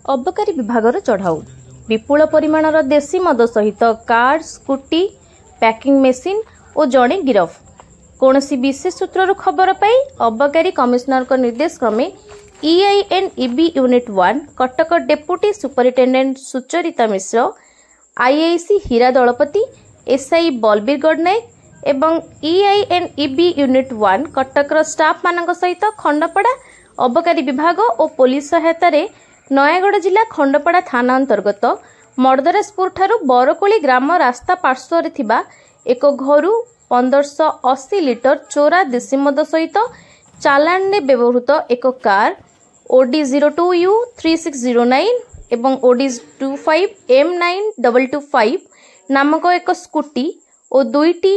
अबकारी विभागर चढ़ाऊ विपुल परिमाणर देशी मद सहित कार स्कूटी पैकिंग मेसिन और जड़े गिरफ। कौनसी विशेष सूत्रु खबर पाई अबकारी कमिशनर निर्देश क्रमे EINEB unit 1 Cuttack deputy superintendent Sucharita Mishra, IIC Hira Dalapati, SI Balbir Gadanayak एवं EINEB यूनिट 1 कटक स्टाफ मान सहित खंडपड़ा अबकारी विभाग और पुलिस सहायता नयागढ़ जिला खंडपड़ा थाना अंतर्गत मर्दराजपुर ठारू बरकोली ग्राम रास्ता पार्श्व एक घरू 1580 लिटर चोरा देशी मद सहित चालान ने व्यवहृत एक कार OD02U 3609 एवं OD25 M9225 नामक एक स्कूटी और दुईटी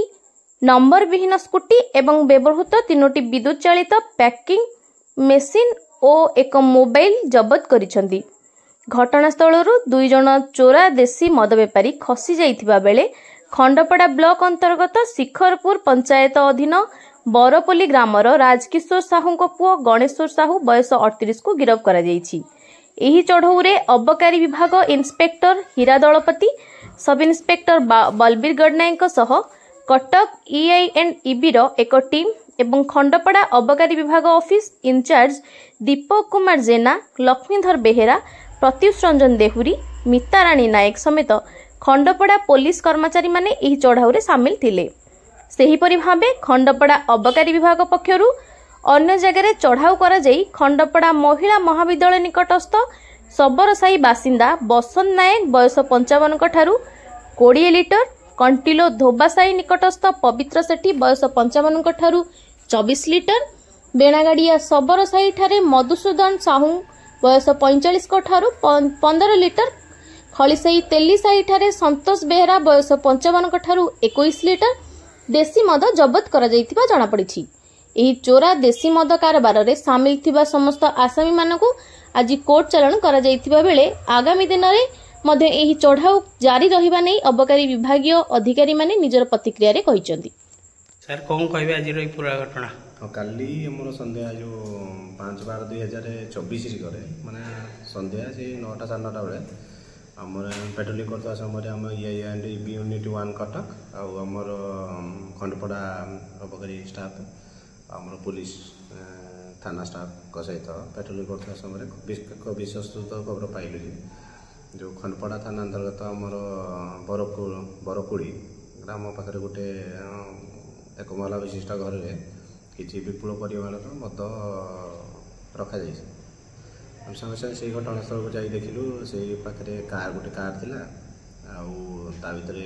नंबर विहीन स्कूटी एवं व्यवहृत 3टी विद्युत चालित पैकिंग मेसिन और एक मोबाइल जबत करिसेंती। घटनास्थल 2 जन चोरा देशी मद बेपारी खसी जाइथिबा बेले खंडपड़ा ब्लॉक अंतर्गत शिखरपुर पंचायत अधीन बरपोली ग्रामर राजकिशोर साहू पुओ गणेश्वर साहू बयस 38 को गिरफ्त करा जायछि। एही चढ़ऊ रे अबकारी विभाग इंस्पेक्टर हीरा दलपति, सब इंस्पेक्टर बलबीर गडनायक सह कटक EINEB रो एक टीम एवं खंडपड़ा अबकारी विभाग ऑफिस इंचार्ज दीपक कुमार जेना, लक्ष्मीधर बेहेरा, प्रत्युष रंजन देहुरी, मिताराणी नायक समेत खंडपड़ा पुलिस कर्मचारी माने एही चढ़ाऊ रे सामिल थिले। सेहीपरि भाबे खंडपड़ा अबकारी विभाग पक्षरु अन्य जगह चढ़ाऊ करा जाई खंडपड़ा महिला महाविद्यालय निकटस्थ सबरसाई बासिंदा बसंत नायक बयस 55 ठारू 20 लिटर, कंटिलो धोबासाई निकटस्थ पवित्र सेठी बयस 55 ठारू 24 लिटर, बेणागाड़िया सबरसाई ठारे मधुसूदन साहू बयस 45 ठारू 15 लिटर, खलिसाई तेलीसाई ठारे संतोष बेहरा बयस 55 ठारू 21 लिटर देशी मद जबत करा जाइथिबा जणा पड़िछि। एही चोरा देशी मद कारबार रे सामिल थिबा समस्त आसामी मानकु आज कोर्ट चालान करा जाइथिबा बेले आगामी दिन रे मध्ये एही चढ़ाऊ जारी रहिबा नै अबकारी विभागीय अधिकारी माने निजर प्रतिक्रिया रे कहिसंती। सर कोन कहबे आज रो पूरा घटना? काली हमर संध्या जो 5/12/2024 रे करे माने संध्या से 9टा 9:30 बेले आमर पेट्रोलिंग करता समय आम EINEB यूनिट 1 कटक आमर खंडपड़ा अबकारी स्टाफ आमर पुलिस थाना स्टाफ सहित पेट्रोलिंग करता समय विश्वस्त खबर पाइलु जो खंडपड़ा थाना अंतर्गत आमर बरकुड़ी ग्राम पाखे गोटे एक महला विशिष्ट घर में किसी विपुल परिमाण मद रखा जाइए। हम संगे संगे से घटनास्थल को जाई देखिलु से पाखे कार गोटे कार थिला ता भितर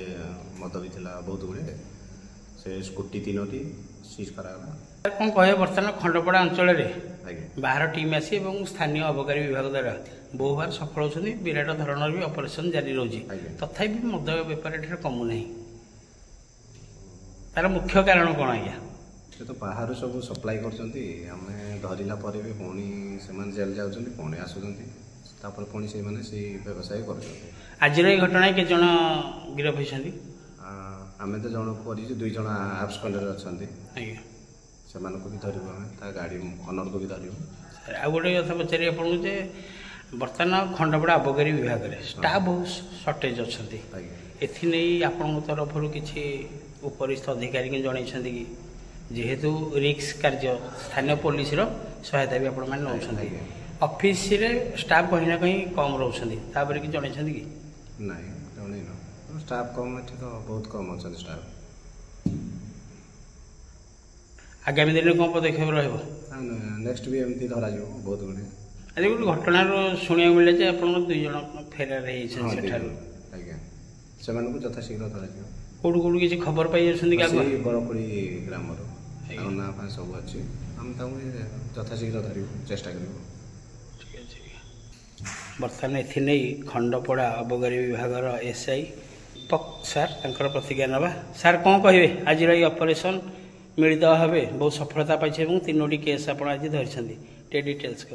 मद भी थिला बहुत गुड़े से स्कूटी 3टी सीज करागला। कौन कहे बर्तमान खंडपड़ा अंचल बाहर टीम आसी एवं स्थानीय अबकारी विभाग द्वारा बहु बार सफल होती विराट धरण भी ऑपरेशन जारी रोजी तथापि मद बेपार कमु नहीं तार मुख्य कारण कौन आज्ञा? से तो बाहर सब सप्लाई करछंती हमें धरिला परे भी पुणी से जेल जाउछंती पुणी आसुछंती तापर पुणी से माने से व्यवसाय करछंती। आज रे घटना के जण गिरफ होइछंती? हमें तो जण करी 2 जण एब्स कंडर अछंती आज्ञा से मानको भी धरिबो हमें ता गाड़ी ओनर को भी धरिबो। आ गोटे कथा पचारि आपन जे वर्तमान खंडपड़ा अबकारी विभाग रे स्टाफ बहुत शॉर्टेज अछंती एथि नै आपन तरफ किछि उपरिस्थ अधिकारी के जणैछंती कि जेहेतु रिक्स कार्य स्थानीय पुलिस सहायता भी आपण मैंने नौ ऑफिस रे स्टाफ कहीं ना कहीं कम रोचे कि जन कि नहीं जन स्टाफ कम ये तो बहुत कम अच्छा स्टाफ। आगामी दिन में कौन पदक्षेप रहा? नेक्स्ट भी एमती धरा बहुत गुड़े आज गोटे घटना शुणा मिले जे आप 2 जन फेरार से यथाशीघ्र धरा कौट कौट किसी खबर पाई बरकुड़ी ग्राम ना सब अच्छी हम यथाशीघ्र धर चेष्टा कर। बर्तमान एथि खंडपड़ा अबकारी विभाग SI दीपक सार प्रतिज्ञा नवा। सार कौन कहे आज ऑपरेशन मिलित भाव बहुत सफलता पाई 3टी केस आप आज धरी डिटेल्स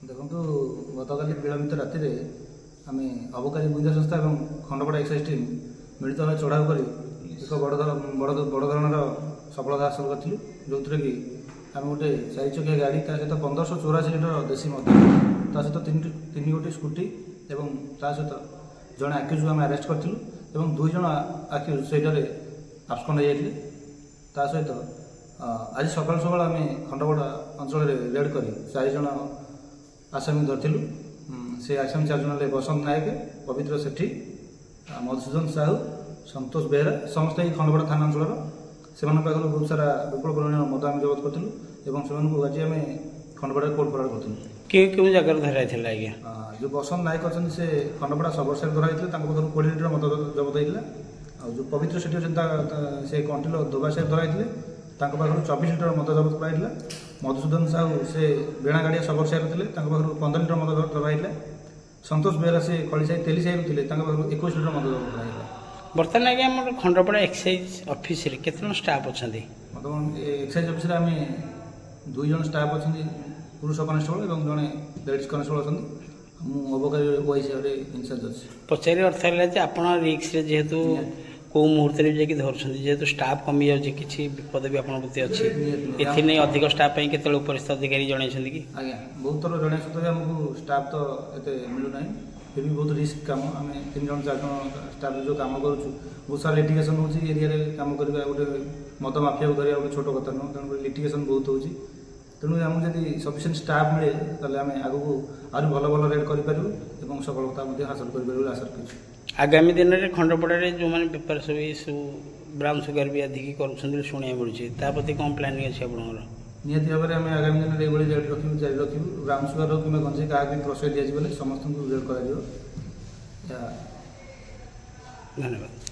देखो गतकाली विलंबित राति आम अबकारी गुइंदा संस्था और खंडपड़ा एक्साइज टीम मिलित भाव चढ़ाऊ कर एक बड़ धरण सफलता हासिल करूँ जो कि आम गोटे 4 चकिया गाड़ी सहित 1584 लिटर देशी मद ତା ସହିତ ତିନି ଗୋଟି ସ୍କୁଟି ଏବଂ ତା ସହିତ ଜଣେ ଆକ୍ୟୁଜକୁ ଆମେ ଆରେଷ୍ଟ କରିଥିଲୁ ଏବଂ 2 ଜଣ ଆକ୍ୟୁଜ ସେଇଟାରେ ଆବସ୍କଣ୍ଡ ହେଇଯାଇଥିଲେ। ତା ସହିତ ଆଜି ସକାଳୁ ସକାଳୁ ଆମେ ଖଣ୍ଡପଡ଼ା ଅଞ୍ଚଳରେ ରେଡ୍ କରି 4 ଜଣ ଆସାମୀ ଧରିଥିଲୁ। ସେ ଆସାମୀ 4 ଜଣ ହେଲେ ବସନ୍ତ ନାୟକ, ପବିତ୍ର ସେଠୀ, ମଧୁସୂଦନ ସାହୁ, ସନ୍ତୋଷ ବେହେରା, ସମସ୍ତେ ଏଇ ଖଣ୍ଡପଡ଼ା ଥାନା ଅଞ୍ଚଳର। ସେମାନଙ୍କ ପାଖରୁ ବହୁତ ସାରା ବିପୁଳ ପରିମାଣର ମଦ ଆମେ ଜବତ କରିଥିଲୁ ଏବଂ ସେମାନଙ୍କୁ ଆଜି ଆମେ ଖଣ୍ଡପଡ଼ାରେ କୋର୍ଟ ଫରୱାର୍ଡ କରିଥିଲୁ। କେଉଁ ଜାଗାରେ ଧରା ହେଇଥିଲା ଆଜ୍ଞା? ଯେଉଁ ବସନ୍ତ ନାୟକ ଅଛନ୍ତି ସେ ଖଣ୍ଡପଡ଼ା ସବର ସାଇଡ୍ ଧରା ହେଇଥିଲେ, ତାଙ୍କ ପାଖରୁ 20 ଲିଟର ମଦ ଜବତ ହେଇଥିଲା। ଆଉ ଯେଉଁ ପବିତ୍ର ସେଠୀ ଅଛନ୍ତି ସେ କଣ୍ଟିଲ ଧୋବା ସାଇଡ୍ ଧରା ହେଇଥିଲେ, ତାଙ୍କ ପାଖରୁ 24 ଲିଟର ମଦ ଜବତ କରାଯାଇଥିଲା। ମଧୁସୂଦନ ସାହୁ ସେ ବେଣାଗାଡ଼ିଆ ସବର ସାଇଡ୍ ଥିଲେ, ତାଙ୍କ ପାଖରୁ 15 ଲିଟର ମଦ ଜବତ କରାଯାଇଥିଲା। ସନ୍ତୋଷ ବେହେରା ସେ ଖଳିସାହି ତେଲି ସାହିରୁ ଥିଲେ, ତାଙ୍କ ପାଖରୁ 21 ଲିଟର ମଦ ଜବତ କରାଯାଇଥିଲା। ବର୍ତ୍ତମାନ ଆଜ୍ଞା ଆମର ଖଣ୍ଡପଡ଼ା ଏକ୍ସାଇଜ ଅଫିସରେ କେତେ ଜଣ ଷ୍ଟାଫ୍ ଅଛନ୍ତି? ବର୍ତ୍ତମାନ ଏକ୍ସାଇଜ ଅଫିସରେ ଆମେ 2 ଜଣ ଷ୍ଟାଫ୍ ଅଛନ୍ତି, ପୁରୁଷ କନେଷ୍ଟବଳ ଏବଂ ଜଣେ ଲେଡିଜ୍ କନେଷ୍ଟବଳ ଅଛନ୍ତି। ମୁଁ ଅବକାରୀ ଓ ହିସାବରେ ଇନଚାର୍ଜ ଅଛି। ପଚାରିବା ଅର୍ଥ ହେଲା ଯେ ଆପଣ ରିକ୍ସରେ ଯେହେତୁ କେଉଁ ମୁହୂର୍ତ୍ତରେ ଯାଇକି ଧରୁଛନ୍ତି, ଯେହେତୁ ଷ୍ଟାଫ୍ କମିଯାଉଛି, କିଛି ବିପଦ ବି ଆପଣଙ୍କ ପ୍ରତି ଅଛି, ଏଥିନେଇ ଅଧିକ ଷ୍ଟାଫ୍ ପାଇଁ କେତେବେଳେ ଉପରିସ୍ଥ ଅଧିକାରୀ ଜଣାଇଛନ୍ତି କି? ଆଜ୍ଞା, ବହୁତ ଥର ଜଣାଇବା ସତ୍ତ୍ୱେ ଆମକୁ ଷ୍ଟାଫ୍ ତ ଏତେ ମିଳୁନାହିଁ। ଫିର୍ ବି ବହୁତ ରିସ୍କ କାମ। ଆମେ 3 ଜଣ 4 ଜଣ ଷ୍ଟାଫ୍ ଯେଉଁ କାମ କରୁଛୁ, ବହୁତ ସାରା ଲିଟିଗେସନ୍ ହେଉଛି। ଏରିଆରେ କାମ କରିବା ଗୋଟେ ମଦ ମାଫିଆକୁ ଧରିବା ଗୋଟେ ଛୋଟ କଥା ନୁହଁ, ତେଣୁକରି ଲିଟିଗେସନ୍ ବହୁତ ହେଉଛି। ତେଣୁ ଆମକୁ ଯଦି ସଫିସିଏଣ୍ଟ ଷ୍ଟାଫ୍ ମିଳେ ତାହେଲେ ଆମେ ଆଗକୁ ଆହୁରି ଭଲ ଭଲ ରେଡ୍ କରିପାରିବୁ ଏବଂ ସଫଳତା ମଧ୍ୟ ହାସଲ କରିପାରିବୁ ବୋଲି ଆଶା ରଖୁଛୁ। ଆଗାମୀ ଦିନରେ ଖଣ୍ଡପଡ଼ାରେ ଯେଉଁମାନେ ବେପାର ସବୁ ଏସବୁ ବ୍ରାଉନ୍ ସୁଗାର ବି ଅଧିକ କରୁଛନ୍ତି ବୋଲି ଶୁଣିବାକୁ ମିଳୁଛି, ତା ପ୍ରତି କ'ଣ ପ୍ଲାନିଂ ଅଛି ଆପଣଙ୍କର? ନିହାତି ଭାବରେ ଆମେ ଆଗାମୀ ଦିନରେ ଏଇଭଳି ରେଟ୍ ରଖିବୁ, ଜାରି ରଖିବୁ। ବ୍ରାଉନ୍ ସୁଗାର ହେଉ କିମ୍ବା ଗଞ୍ଜେଇ କାହାକୁ ବି ପ୍ରଶ୍ରୟ ଦିଆଯିବନି, ସମସ୍ତଙ୍କୁ ରେଡ୍ କରାଯିବ। ଧନ୍ୟବାଦ।